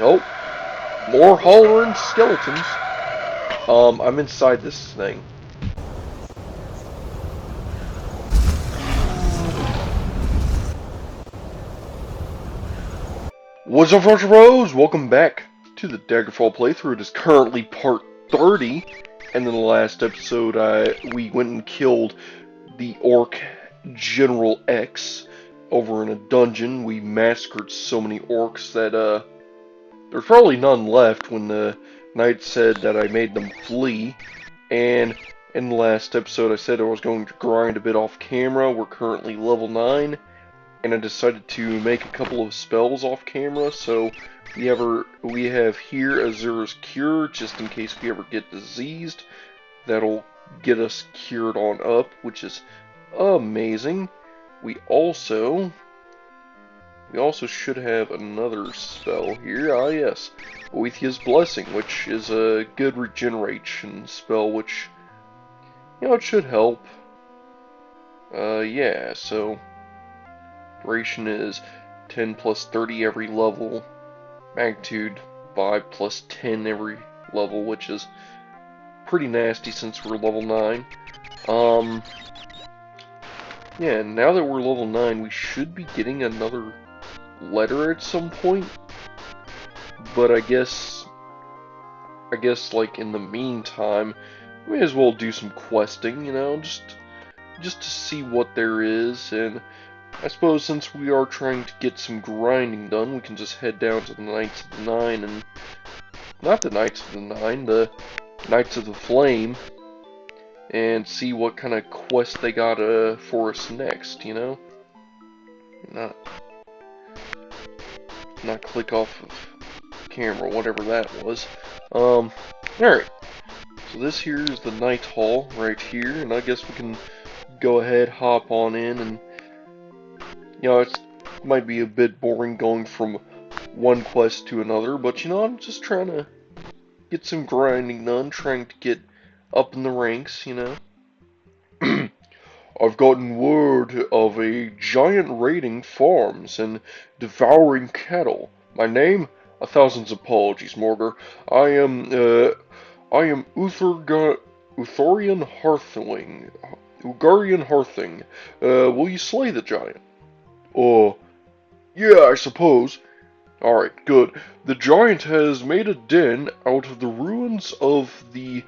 Oh, more hollering skeletons. I'm inside this thing. What's up, French Bros? Welcome back to the Daggerfall playthrough. It is currently part 30, and in the last episode, we went and killed the Orc General X over in a dungeon. We massacred so many orcs that there's probably none left when the knight said that I made them flee. And in the last episode, I said I was going to grind a bit off camera. We're currently level 9. And I decided to make a couple of spells off camera, so we have here Azura's Cure, just in case we ever get diseased. That'll get us cured on up, which is amazing. We also should have another spell here. Ah yes, Boethia's Blessing, which is a good regeneration spell, which, you know, it should help. Yeah, so duration is 10 plus 30 every level. Magnitude 5 plus 10 every level, which is pretty nasty since we're level 9. Yeah, now that we're level 9, we should be getting another letter at some point. But I guess like in the meantime, we may as well do some questing, you know, just to see what there is. And I suppose since we are trying to get some grinding done, we can just head down to the Knights of the Nine, and not the Knights of the Nine, the Knights of the Flame, and see what kind of quest they got for us next, you know? Not click off of camera, whatever that was. Alright. So this here is the Knight Hall right here, and I guess we can go ahead, hop on in, and you know, it might be a bit boring going from one quest to another, but you know, I'm just trying to get some grinding done, trying to get up in the ranks, you know. I've gotten word of a giant raiding farms and devouring cattle. My name? A thousand apologies, Morgar. I am Uthorian Hearthling. Ugarian Hearthing. Will you slay the giant? Oh, yeah, I suppose. Alright, good. The giant has made a den out of the ruins of the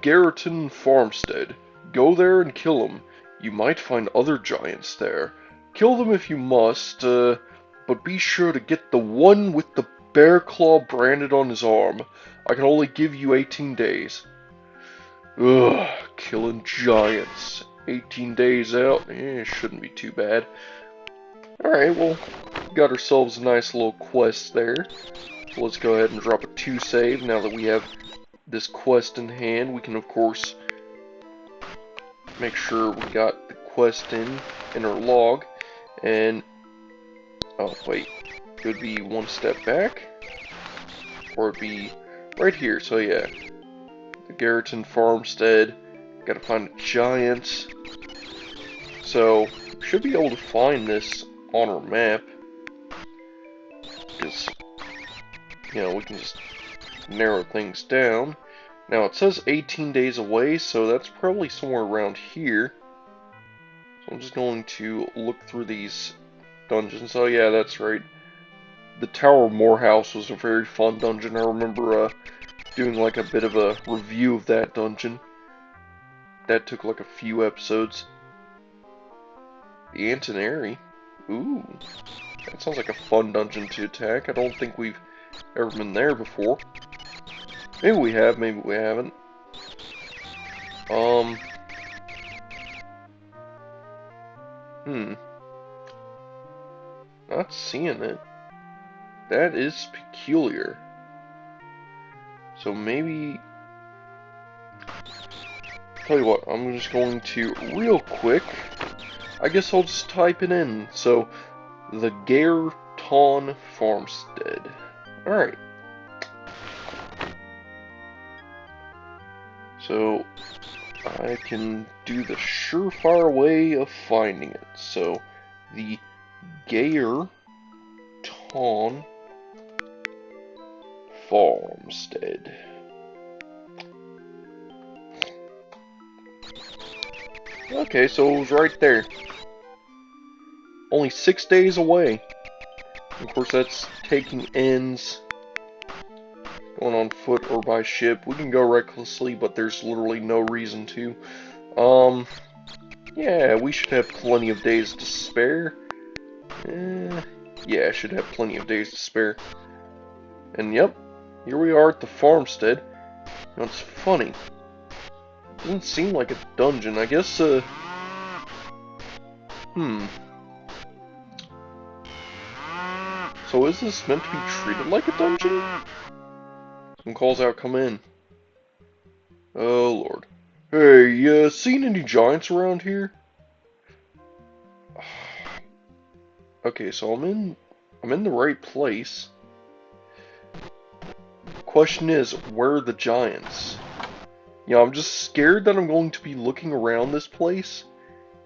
Garreton farmstead. Go there and kill him. You might find other giants there. Kill them if you must, but be sure to get the one with the bear claw branded on his arm. I can only give you 18 days. Ugh, killing giants. 18 days out? Shouldn't be too bad. Alright, well, got ourselves a nice little quest there. So let's go ahead and drop a 2 save. Now that we have this quest in hand, we can, of course, make sure we got the quest in our log. And, oh, wait, it would be one step back, or it'd be right here. So, yeah, the Garreton farmstead. Gotta find the giants. So, we should be able to find this on our map, because, you know, we can just narrow things down. Now it says 18 days away, so that's probably somewhere around here. So I'm just going to look through these dungeons. Oh yeah, that's right. The Tower of Morehouse was a very fun dungeon. I remember doing like a bit of a review of that dungeon. That took like a few episodes. The Antinary. Ooh, that sounds like a fun dungeon to attack. I don't think we've ever been there before. Maybe we have, maybe we haven't. Not seeing it. That is peculiar. So maybe, tell you what, I'm just going to, real quick, I guess I'll just type it in. So, the Garreton Farmstead. Alright. So, I can do the surefire way of finding it. So, the Garreton farmstead. Okay, so it was right there. Only 6 days away. Of course, that's taking ends, going on foot or by ship. We can go recklessly, but there's literally no reason to. Yeah, we should have plenty of days to spare. Yeah, I should have plenty of days to spare. And yep, here we are at the farmstead. You know, it's funny. Doesn't seem like a dungeon. I guess, So is this meant to be treated like a dungeon? Some calls out, come in. Oh, Lord. Hey, seen any giants around here? Okay, so I'm in the right place. Question is, where are the giants? You know, I'm just scared that I'm going to be looking around this place,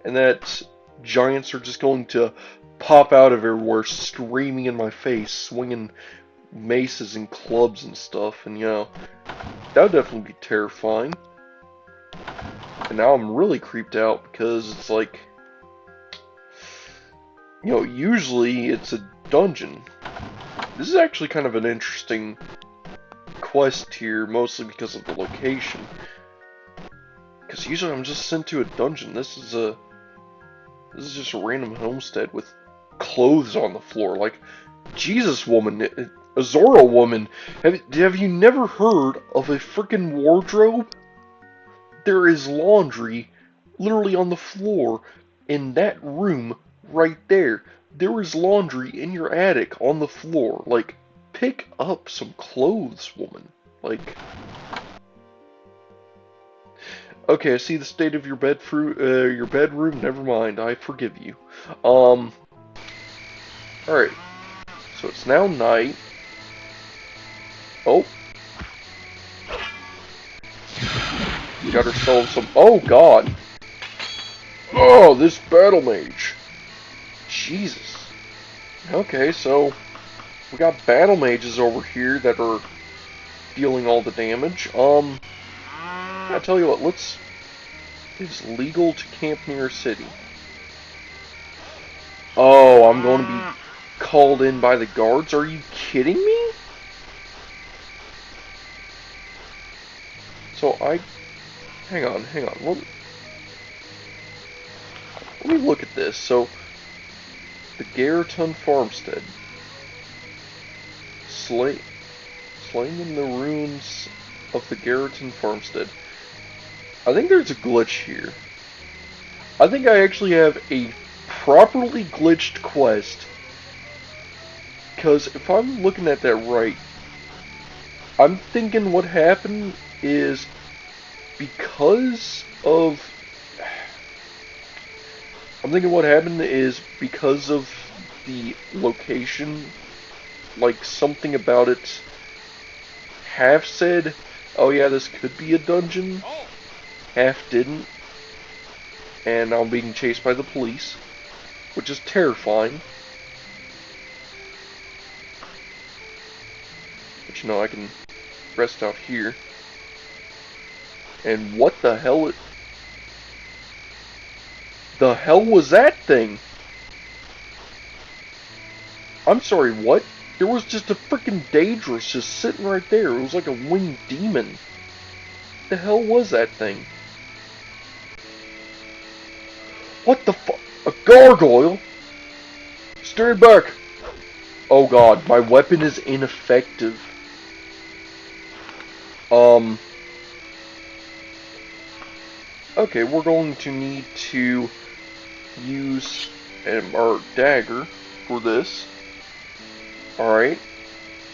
and that giants are just going to pop out of everywhere, screaming in my face, swinging maces and clubs and stuff, and you know, that would definitely be terrifying. And now I'm really creeped out because it's like, you know, usually it's a dungeon. This is actually kind of an interesting quest here, mostly because of the location. Because usually I'm just sent to a dungeon. This is just a random homestead with clothes on the floor. Like, Jesus, woman, Azora woman, have you never heard of a freaking wardrobe? There is laundry literally on the floor in that room right there. There is laundry in your attic on the floor. Like, pick up some clothes, woman. Like, okay, I see the state of your your bedroom. Never mind, I forgive you. Alright. So it's now night. Oh. Got ourselves some... Oh, God. Oh, this battle mage. Jesus. Okay, so we got battle mages over here that are dealing all the damage. I tell you what, it's legal to camp near a city. Oh, I'm going to be called in by the guards? Are you kidding me? So hang on. Let me look at this. So, the Garreton Farmstead. Slain in the ruins of the Garreton Farmstead. I think there's a glitch here. I think I actually have a properly glitched quest. Because if I'm looking at that right, I'm thinking what happened is because of... I'm thinking what happened is because of the location, like something about it half said, oh yeah, this could be a dungeon, half didn't, and I'm being chased by the police, which is terrifying. But you know, I can rest out here. And what the hell the hell was that thing? I'm sorry, what? There was just a freaking Daedrus just sitting right there. It was like a winged demon. What the hell was that thing? What the fuck? A gargoyle? Stand back! Oh god, my weapon is ineffective. Okay, we're going to need to use our dagger for this. Alright.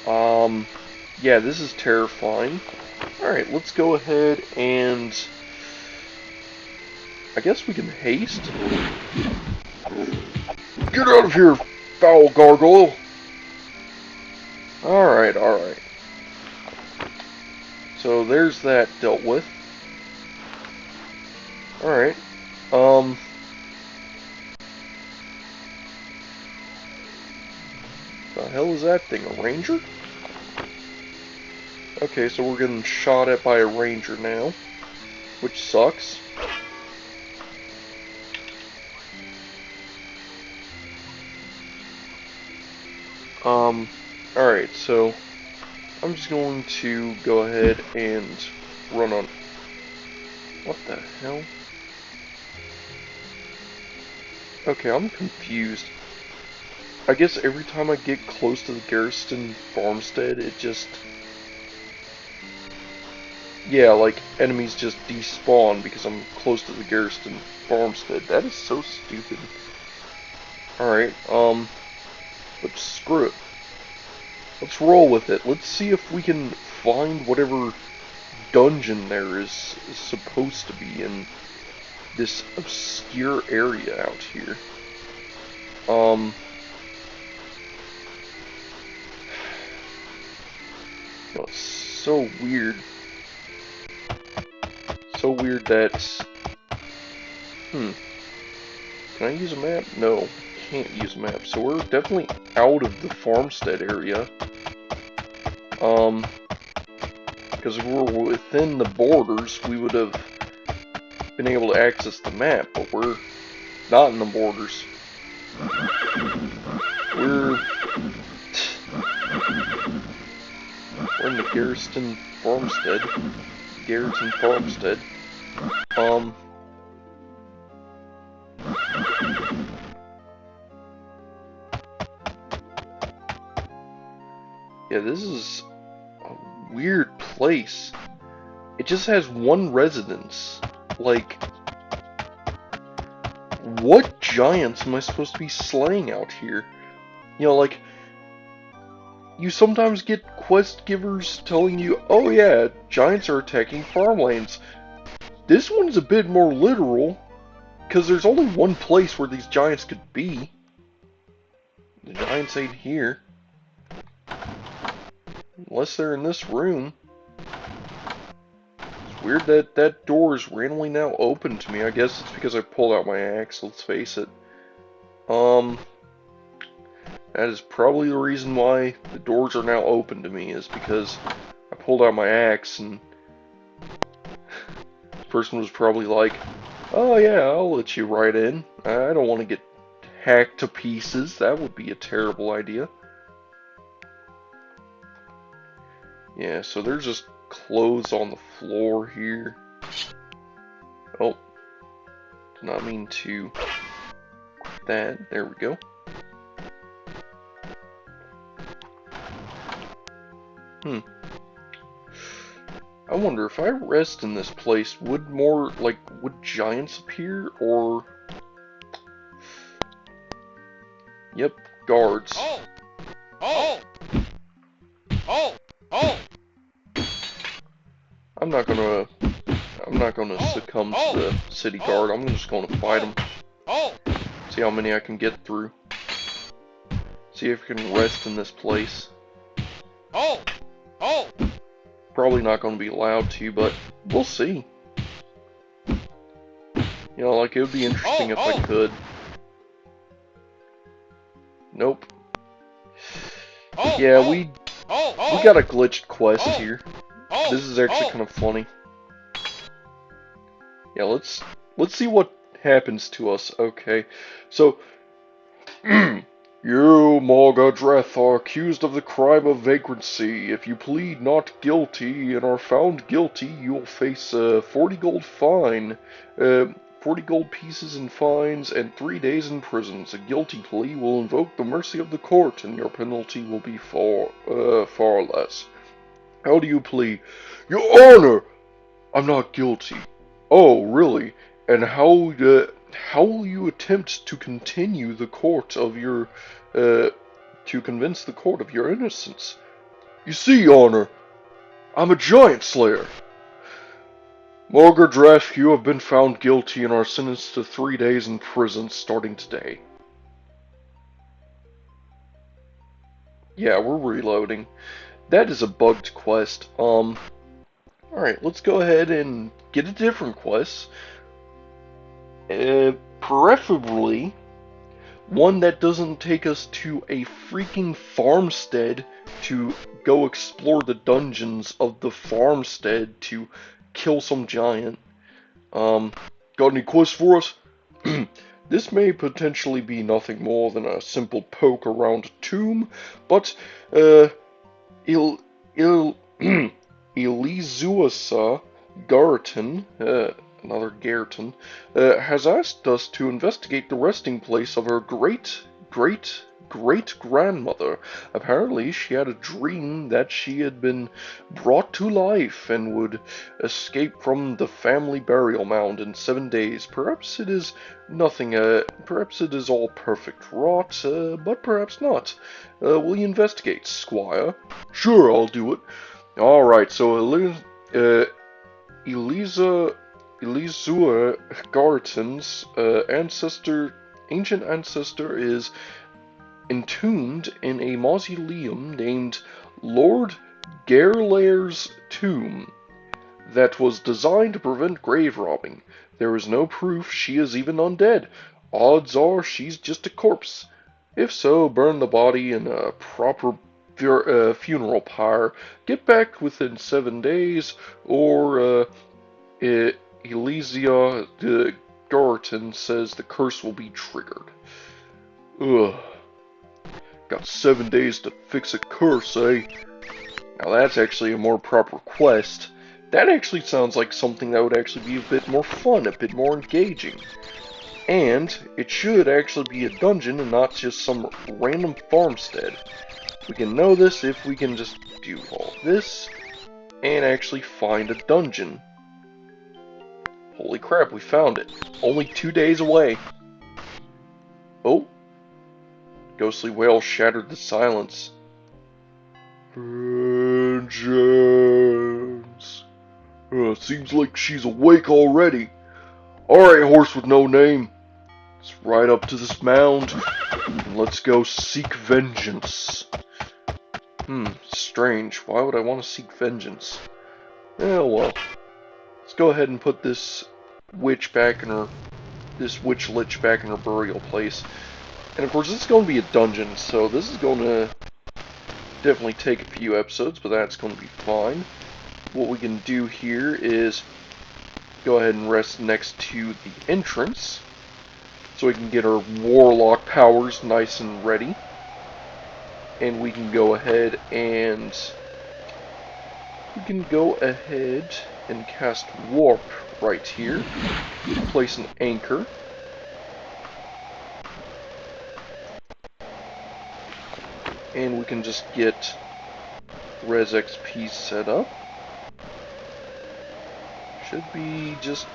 Yeah, this is terrifying. Alright, let's go ahead and... I guess we can haste. Get out of here, foul gargoyle! Alright. So there's that dealt with. Alright. The hell is that thing? A ranger? Okay, so we're getting shot at by a ranger now, which sucks. Alright, so I'm just going to go ahead and run on... What the hell? Okay, I'm confused. I guess every time I get close to the Garrison farmstead, it just... Yeah, like, enemies just despawn because I'm close to the Garrison farmstead. That is so stupid. Alright, but screw it. Let's roll with it. Let's see if we can find whatever dungeon there is supposed to be in this obscure area out here. You know, it's so weird. So weird that... Can I use a map? No, can't use a map. So we're definitely out of the farmstead area. Because if we were within the borders, we would have been able to access the map, but we're not in the borders. We're in the Garrison Farmstead. Garrison Farmstead. Yeah, this is a weird place. It just has one residence. Like, what giants am I supposed to be slaying out here? You know, like, you sometimes get quest givers telling you, oh yeah, giants are attacking farmlands. This one's a bit more literal, because there's only one place where these giants could be. The giants ain't here. Unless they're in this room. It's weird that that door is randomly now open to me. I guess it's because I pulled out my axe, let's face it. That is probably the reason why the doors are now open to me, is because I pulled out my axe and this person was probably like, oh yeah, I'll let you right in. I don't want to get hacked to pieces. That would be a terrible idea. Yeah, so there's just clothes on the floor here. Oh, did not mean to quit that. There we go. I wonder if I rest in this place, would giants appear, or... Yep, guards. Oh! Oh! Oh! Oh! I'm not gonna succumb to the city guard. I'm just gonna fight them. See how many I can get through. See if I can rest in this place. Probably not gonna be allowed to, but we'll see. You know, like, it would be interesting if I could. Nope. Yeah, we got a glitched quest here. This is actually kind of funny. Yeah, let's see what happens to us. Okay, so you, Morgadreth, are accused of the crime of vagrancy. If you plead not guilty and are found guilty, you'll face a 40 gold fine, 40 gold pieces in fines, and 3 days in prison. A guilty plea will invoke the mercy of the court, and your penalty will be far less. How do you plead? Your Honor, I'm not guilty. Oh, really? And how will you attempt to continue the court of your, to convince the court of your innocence? You see, Your Honor, I'm a giant slayer. Morgadreth, you have been found guilty and are sentenced to 3 days in prison starting today. Yeah, we're reloading. That is a bugged quest. Alright, let's go ahead and get a different quest. Preferably One that doesn't take us to a freaking farmstead to go explore the dungeons of the farmstead to kill some giant. Got any quests for us? This may potentially be nothing more than a simple poke around a tomb, but, Elizuasa Garton, another Garton, has asked us to investigate the resting place of her great-great-great-grandmother. Apparently, she had a dream that she had been brought to life and would escape from the family burial mound in 7 days. Perhaps it is nothing, perhaps it is all perfect rot, but perhaps not. Will you investigate, Squire? Sure, I'll do it. Alright, so Elizua Garton's ancient ancestor is entombed in a mausoleum named Lord Gerlair's Tomb that was designed to prevent grave robbing. There is no proof she is even undead. Odds are she's just a corpse. If so, burn the body in a proper funeral pyre. Get back within 7 days, or Elysia de Garton says the curse will be triggered. Ugh. Got 7 days to fix a curse, eh? Now that's actually a more proper quest. That actually sounds like something that would actually be a bit more fun, a bit more engaging. And it should actually be a dungeon and not just some random farmstead. We can know this if we can just do all this and actually find a dungeon. Holy crap, we found it. Only 2 days away. Oh. Ghostly wail shattered the silence. Vengeance. Seems like she's awake already. Alright, horse with no name. Let's ride up to this mound and let's go seek vengeance. Strange. Why would I want to seek vengeance? Yeah, well. Let's go ahead and put this witch back in her... this witch lich back in her burial place. And of course, this is going to be a dungeon, so this is going to definitely take a few episodes, but that's going to be fine. What we can do here is go ahead and rest next to the entrance, so we can get our warlock powers nice and ready. And we can go ahead and cast warp right here. Place an anchor. And we can just get Res XP set up. Should be just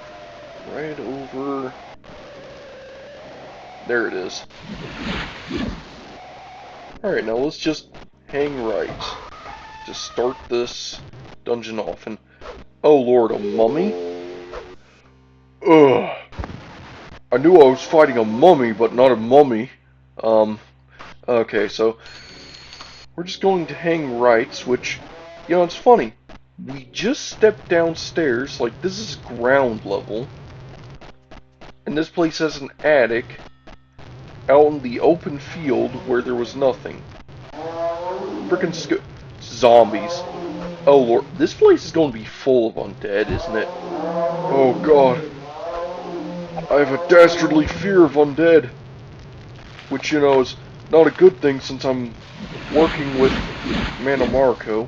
right over... there it is. Alright, now let's just hang right to start this dungeon off. And oh lord, a mummy? Ugh. I knew I was fighting a mummy, but not a mummy. Okay, so we're just going to hang rights, which, you know, it's funny. We just stepped downstairs, like this is ground level. And this place has an attic out in the open field where there was nothing. Frickin' zombies. Oh lord, this place is going to be full of undead, isn't it? Oh god. I have a dastardly fear of undead. Which, you know, is not a good thing since I'm working with Manamarco.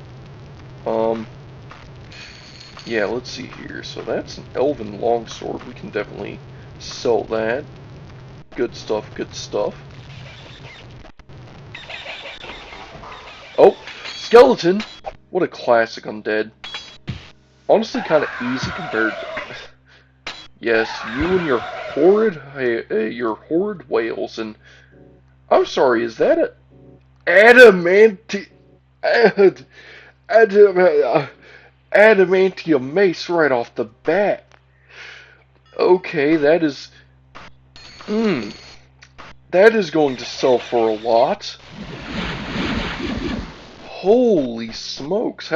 Yeah, let's see here. So that's an elven longsword. We can definitely sell that. Good stuff, good stuff. Oh, skeleton! What a classic undead. Honestly, kind of easy compared to... yes, you and your horrid whales, and... I'm sorry, is that a... adamantium mace right off the bat? Okay, that is... that is going to sell for a lot. Holy smokes.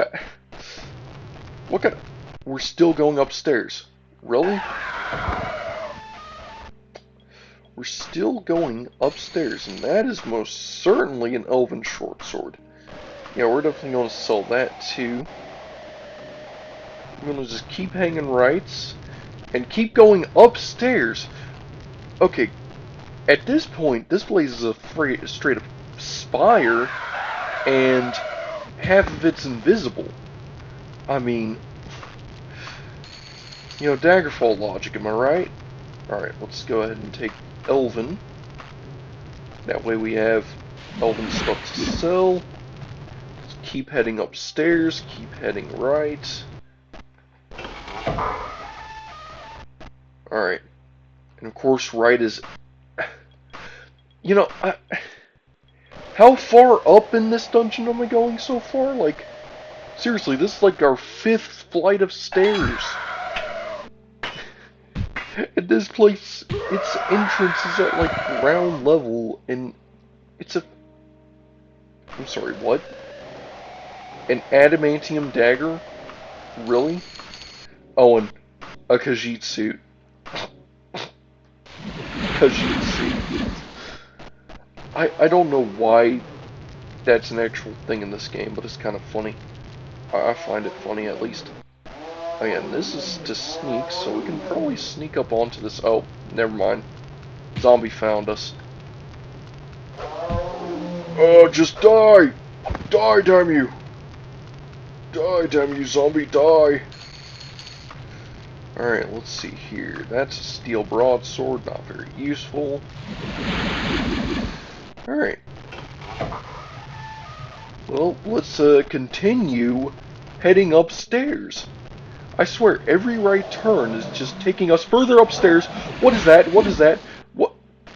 What kind of... we're still going upstairs. Really? we're still going upstairs, and that is most certainly an elven short sword. Yeah, we're definitely going to sell that too. I'm going to just keep hanging rights and keep going upstairs. Okay, at this point, this place is a straight up spire, and half of it's invisible. I mean, you know, Daggerfall logic, am I right? Alright, let's go ahead and take Elven. That way we have Elven stuff to sell. Let's keep heading upstairs, keep heading right. Alright. And of course, right is... You know, how far up in this dungeon am I going so far? Like, seriously, this is like our 5th flight of stairs. And this place, its entrance is at like ground level, and it's a... I'm sorry, what? An adamantium dagger? Really? Oh, and a Khajiit suit. Khajiit suit. I don't know why that's an actual thing in this game, but it's kind of funny. I find it funny, at least. Again, this is to sneak, so we can probably sneak up onto this... Oh, never mind. Zombie found us. Oh, just die! Die, damn you! Die, damn you, zombie, die! Alright, let's see here. That's a steel broadsword, not very useful. Alright. Well, let's continue heading upstairs. I swear, every right turn is just taking us further upstairs. What is that? What is that? What?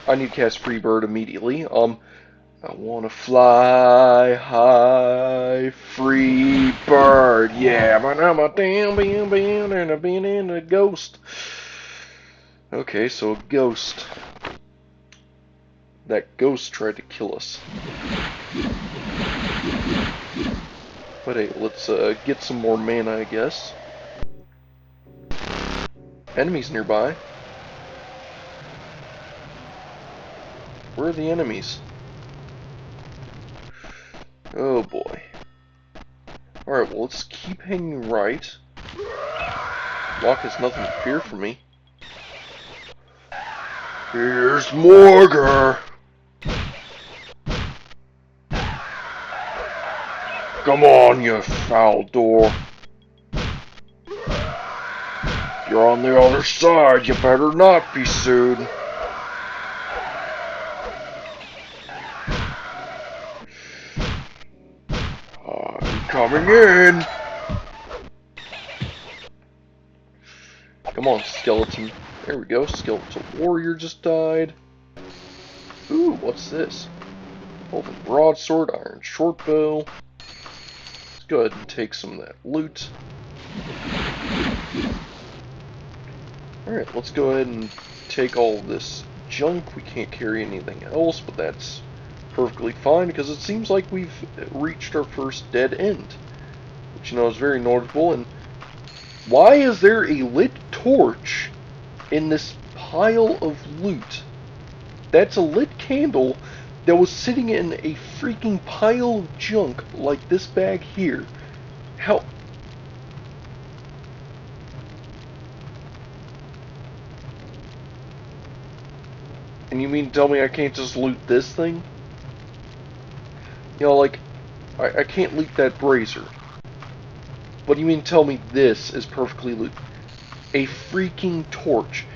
I need to cast Free Bird immediately. I wanna fly high, free bird. Yeah, but I'm a damn and I've been in a ghost. Okay, so a ghost. That ghost tried to kill us. But hey, let's get some more mana, I guess. Enemies nearby. Where are the enemies? Oh boy. Alright, well, let's keep hanging right. Locke has nothing to fear from me. Here's Morgar! Come on, you foul door. You're on the other side, you better not be sued. I'm coming in. Come on, skeleton. There we go, skeleton warrior just died. Ooh, what's this? Elven broadsword, iron shortbow. Let's go ahead and take some of that loot. Alright, let's go ahead and take all this junk. We can't carry anything else, but that's perfectly fine because it seems like we've reached our first dead end, which, you know, is very notable. And why is there a lit torch in this pile of loot? That's a lit candle that was sitting in a freaking pile of junk like this bag here. How? And you mean to tell me I can't just loot this thing? You know, like, I can't loot that brazier. What do you mean tell me this is perfectly loot? A freaking torch.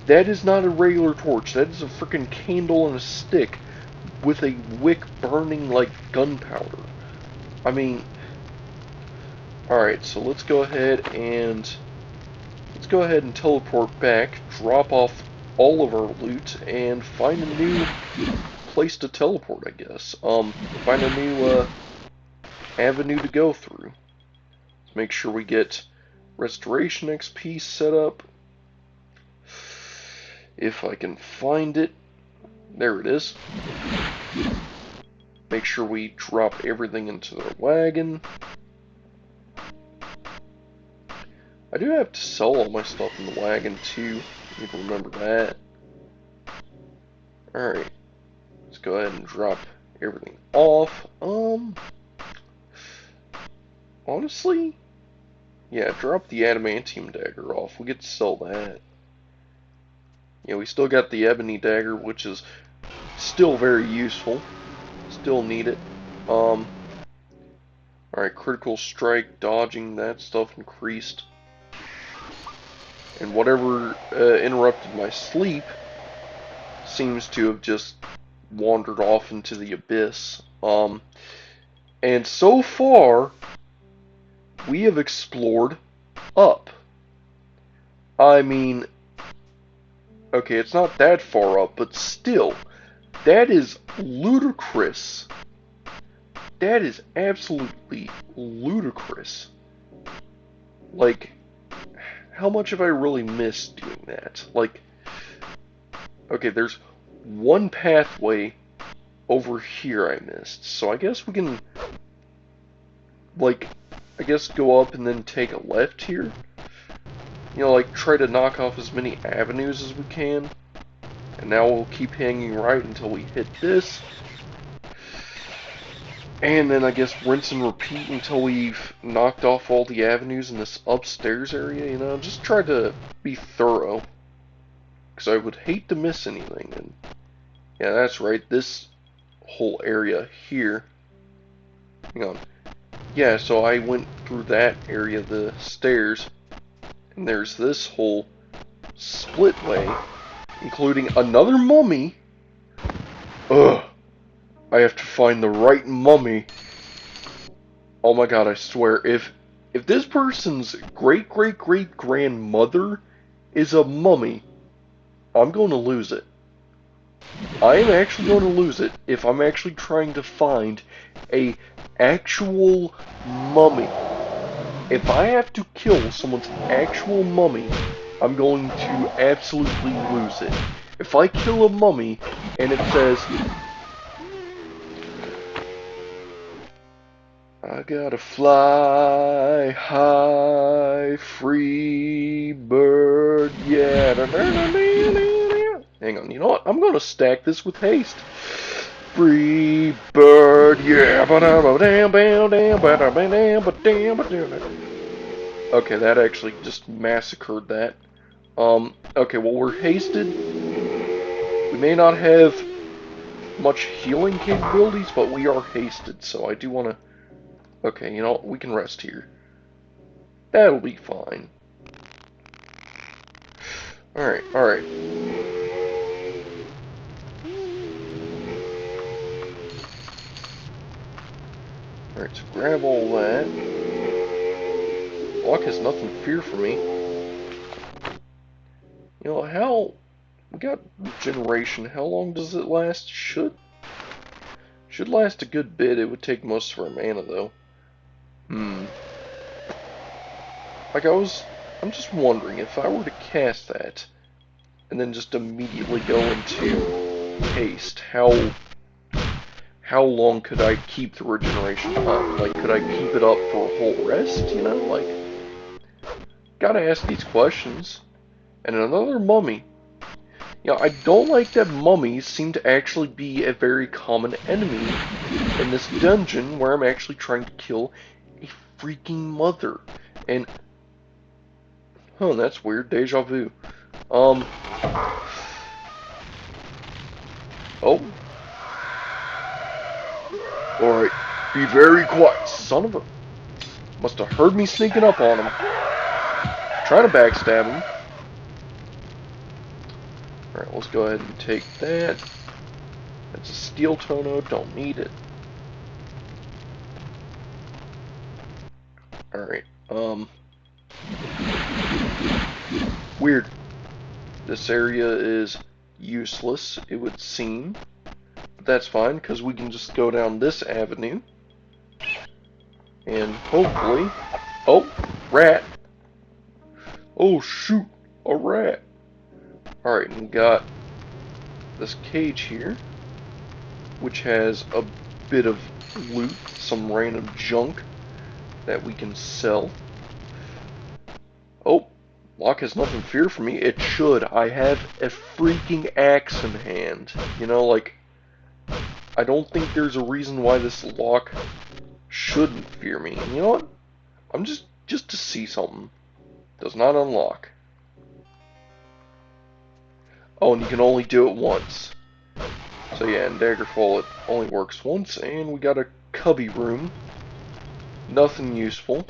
That is not a regular torch. That is a freaking candle and a stick with a wick burning like gunpowder. I mean, alright, so let's go ahead and teleport back, drop off all of our loot, and find a new place to teleport, I guess. Find a new avenue to go through. Let's make sure we get restoration XP set up. If I can find it. There it is. Make sure we drop everything into the wagon. I do have to sell all my stuff in the wagon too. Need to remember that. Alright. Let's go ahead and drop everything off. Honestly, yeah, drop the adamantium dagger off. We get to sell that. Yeah, we still got the ebony dagger, which is still very useful. Still need it. Alright, critical strike, dodging, that stuff increased. And whatever interrupted my sleep seems to have just wandered off into the abyss. And so far, we have explored up. I mean, okay, it's not that far up, but still, that is ludicrous. That is absolutely ludicrous. Like, how much have I really missed doing that? Like, okay, there's one pathway over here I missed, so I guess we can, like, I guess go up and then take a left here. You know, like, try to knock off as many avenues as we can. And now we'll keep hanging right until we hit this. And then I guess rinse and repeat until we've knocked off all the avenues in this upstairs area, you know? Just try to be thorough. Because I would hate to miss anything. And yeah, that's right, this whole area here. Hang on. Yeah, so I went through that area, the stairs. And there's this whole split way, including another mummy. Ugh. I have to find the right mummy. Oh my god, I swear, if this person's great-great-great-grandmother is a mummy, I'm going to lose it. I am actually going to lose it if I'm actually trying to find a actual mummy. If I have to kill someone's actual mummy, I'm going to absolutely lose it. If I kill a mummy and it says, I gotta fly high, free bird, yeah. Hang on, you know what? I'm gonna stack this with haste. Free bird, yeah. Okay, that actually just massacred that. Okay, well, we're hasted. We may not have much healing capabilities, but we are hasted, so I do want to... Okay, you know what? We can rest here. That'll be fine. Alright, alright. Alright, so grab all that. Block has nothing to fear for me. You know, how... We got regeneration. How long does it last? Should last a good bit. It would take most of our mana, though. Like, I'm just wondering, if I were to cast that, and then just immediately go into haste, how long could I keep the regeneration up? Like, could I keep it up for a whole rest, you know? Like, gotta ask these questions. And another mummy. You know, I don't like that mummies seem to actually be a very common enemy in this dungeon where I'm actually trying to kill a freaking mother. And, huh, that's weird. Deja vu. Oh. Alright, be very quiet. Son of a... Must have heard me sneaking up on him. Trying to backstab him. Alright, let's go ahead and take that. That's a steel tono, don't need it. Alright, weird. This area is useless, it would seem. But that's fine, because we can just go down this avenue. And hopefully... Oh, rat. Oh, shoot, a rat. Alright, and we got this cage here, which has a bit of loot, some random junk that we can sell. Oh, Lock has nothing to fear from me. It should. I have a freaking axe in hand. You know, like, I don't think there's a reason why this lock shouldn't fear me. And you know what? I'm just to see something. Does not unlock. Oh, and you can only do it once. So yeah, in Daggerfall it only works once, and we got a cubby room. Nothing useful.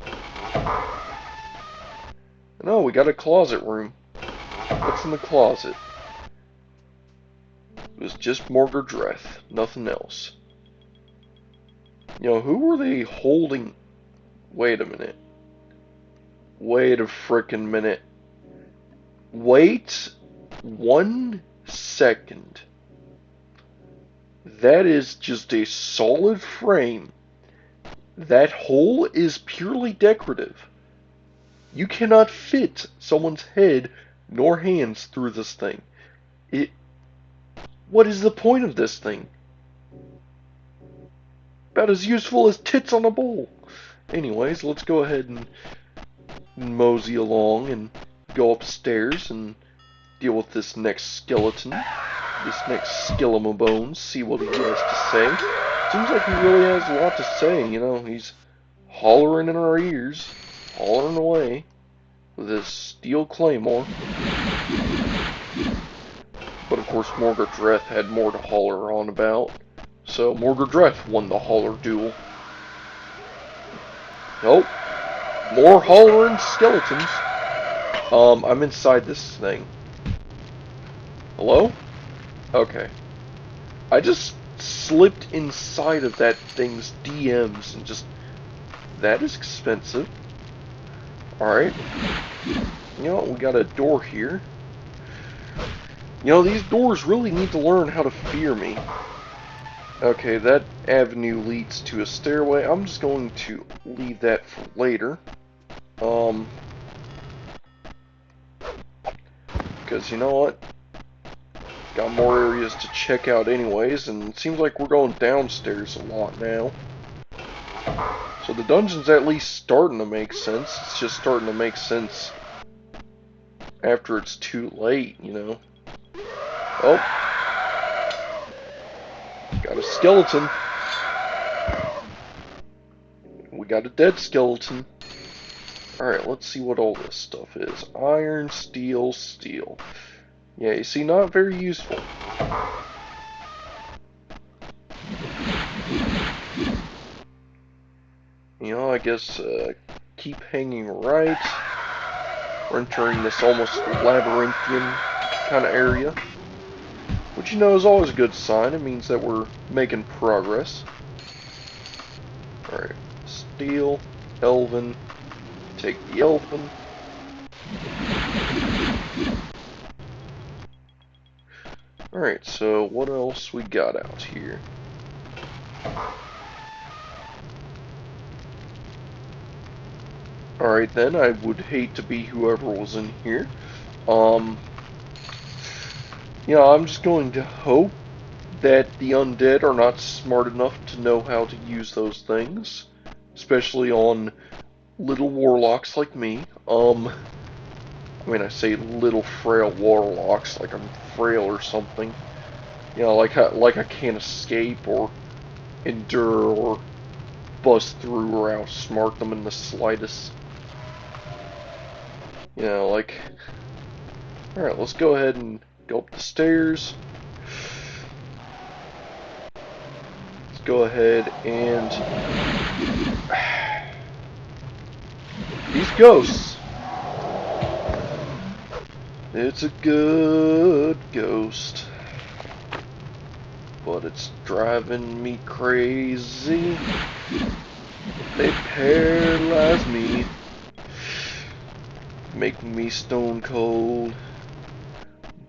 No, we got a closet room. What's in the closet? It was just Morgardreth, nothing else. You know, who were they holding? Wait a minute. Wait a frickin' minute. Wait 1 second. That is just a solid frame. That hole is purely decorative. You cannot fit someone's head nor hands through this thing. What is the point of this thing? About as useful as tits on a bowl. Anyways, let's go ahead and mosey along and go upstairs and deal with this next skeleton. This next skeleton of bones. See what he has to say. Seems like he really has a lot to say, you know. He's hollering in our ears. Hollering away with his steel claymore. But of course Morgardreth had more to holler on about. So Morgardreth won the holler duel. Nope. More hollering skeletons. I'm inside this thing. Hello? Okay. I just slipped inside of that thing's DMs and just... That is expensive. Alright. You know what? We got a door here. You know, these doors really need to learn how to fear me. Okay, that avenue leads to a stairway. I'm just going to leave that for later. Because you know what? Got more areas to check out anyways, and it seems like we're going downstairs a lot now. So the dungeon's at least starting to make sense. It's just starting to make sense after it's too late, you know. Oh. Got a skeleton. We got a dead skeleton. Alright, let's see what all this stuff is. Iron, steel, steel. Yeah, you see, not very useful. You know, I guess, keep hanging right. We're entering this almost labyrinthian kind of area. Which, you know, is always a good sign. It means that we're making progress. Alright, steel, elven, take the elven. Alright, so what else we got out here? Alright then, I would hate to be whoever was in here. Yeah, I'm just going to hope that the undead are not smart enough to know how to use those things. Especially on little warlocks like me. I mean, I say little frail warlocks like I'm frail or something. You know, like I can't escape or endure or bust through or outsmart them in the slightest. You know, like... Alright, let's go ahead and go up the stairs. Let's go ahead and... These ghosts. It's a good ghost. But it's driving me crazy. They paralyze me. Make me stone cold.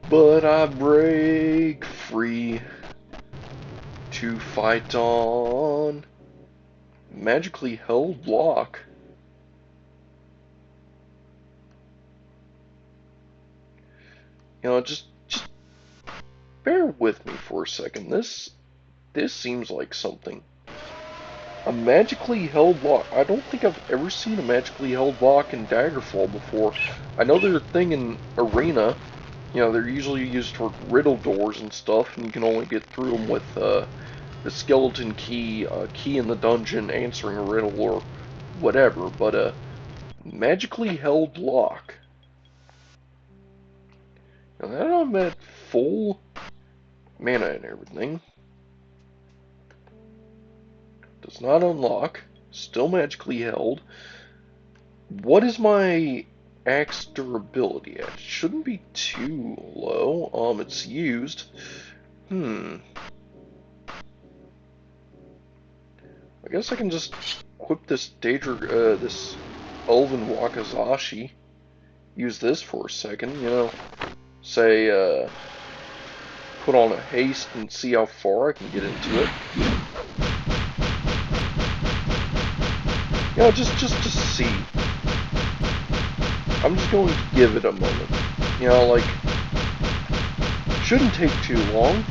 But I break free to fight on. Magically held lock. You know, just bear with me for a second. This seems like something. A magically held lock. I don't think I've ever seen a magically held lock in Daggerfall before. I know they're a thing in Arena. You know, they're usually used for riddle doors and stuff, and you can only get through them with the skeleton key, key in the dungeon, answering a riddle, or whatever. But magically held lock. Now that I'm at full mana and everything. Does not unlock. Still magically held. What is my axe durability at? It shouldn't be too low. It's used. I guess I can just equip this this Elven Wakizashi. Use this for a second, you know. Say, put on a haste and see how far I can get into it. You know, just to see. I'm just going to give it a moment. You know, like, shouldn't take too long.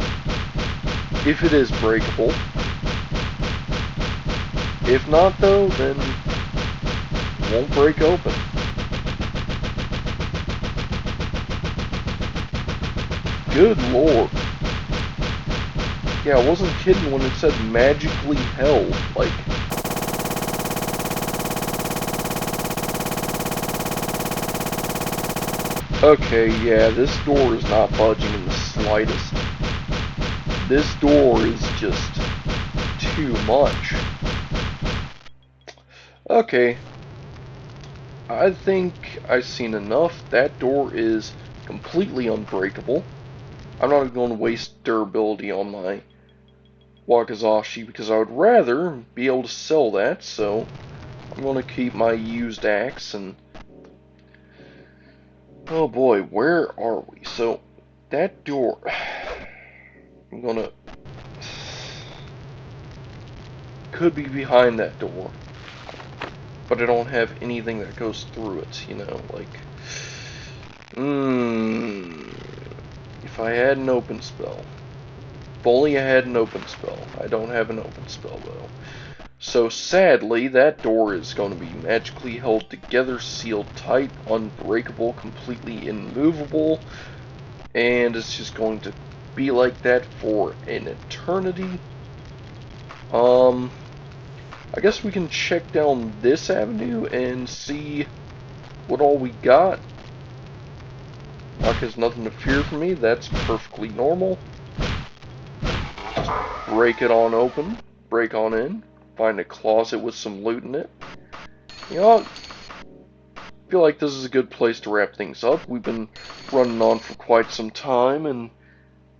If it is breakable. If not, though, then it won't break open. Good lord. Yeah, I wasn't kidding when it said magically held. Like, okay, yeah, this door is not budging in the slightest. This door is just too much. Okay. I think I've seen enough. That door is completely unbreakable. I'm not going to waste durability on my Wakizashi because I would rather be able to sell that, so I'm going to keep my used axe and... Oh boy, where are we? So, that door... I'm going to... Could be behind that door. But I don't have anything that goes through it, you know, like... If I had an open spell. If only I had an open spell. I don't have an open spell, though. So, sadly, that door is going to be magically held together, sealed tight, unbreakable, completely immovable, and it's just going to be like that for an eternity. I guess we can check down this avenue and see what all we got. Lock has nothing to fear from me. That's perfectly normal. Just break it on open. Break on in. Find a closet with some loot in it. You know, I feel like this is a good place to wrap things up. We've been running on for quite some time and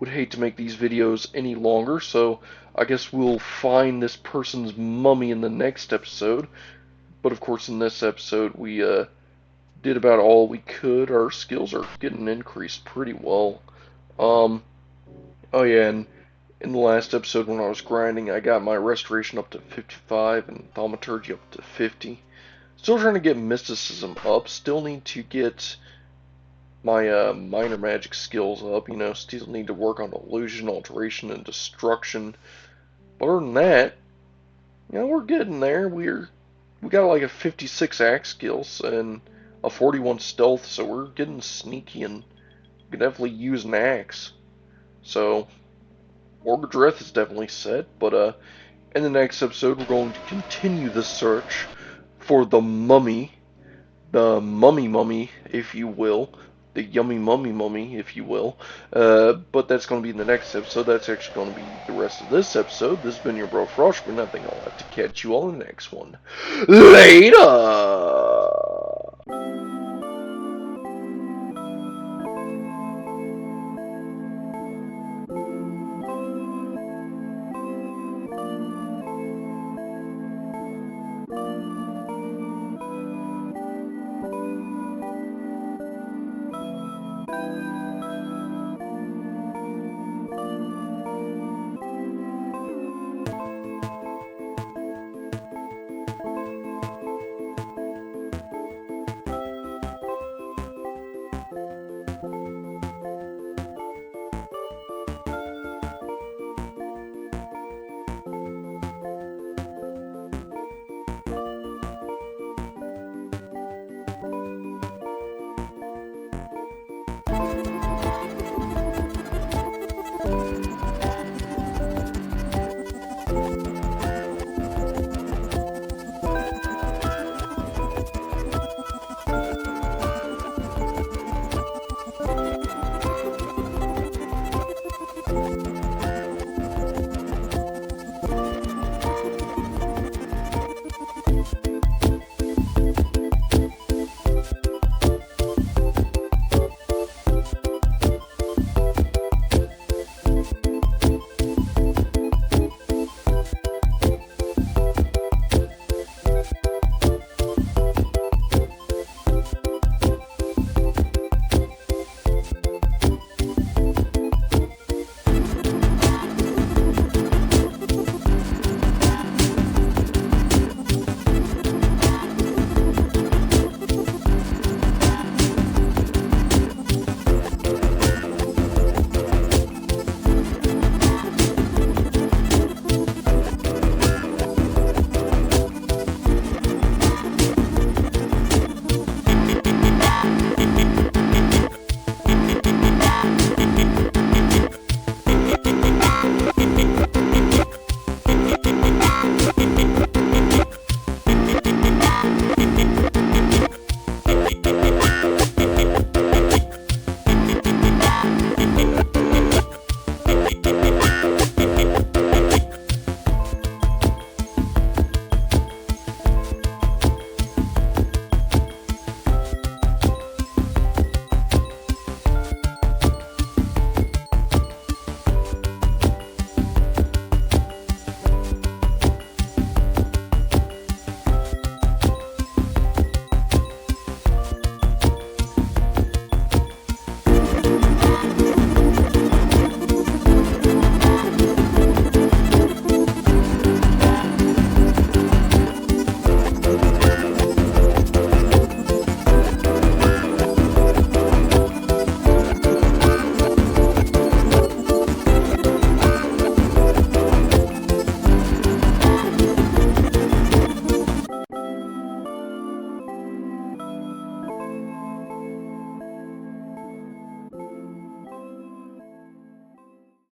would hate to make these videos any longer, so I guess we'll find this person's mummy in the next episode. But of course, in this episode, we did about all we could. Our skills are getting increased pretty well. Oh yeah, and in the last episode when I was grinding, I got my restoration up to 55 and thaumaturgy up to 50. Still trying to get mysticism up. Still need to get my minor magic skills up. You know, still need to work on illusion, alteration, and destruction. But other than that, you know, we're getting there. We got like a 56 axe skills and a 41 stealth, so we're getting sneaky and we can definitely use an axe. So, Morgadreth is definitely set, but in the next episode we're going to continue the search for the mummy, if you will, the yummy mummy, if you will. But that's going to be in the next episode. That's actually going to be the rest of this episode. This has been your bro Frosh, but nothing. I'll have to catch you all in the next one. Later!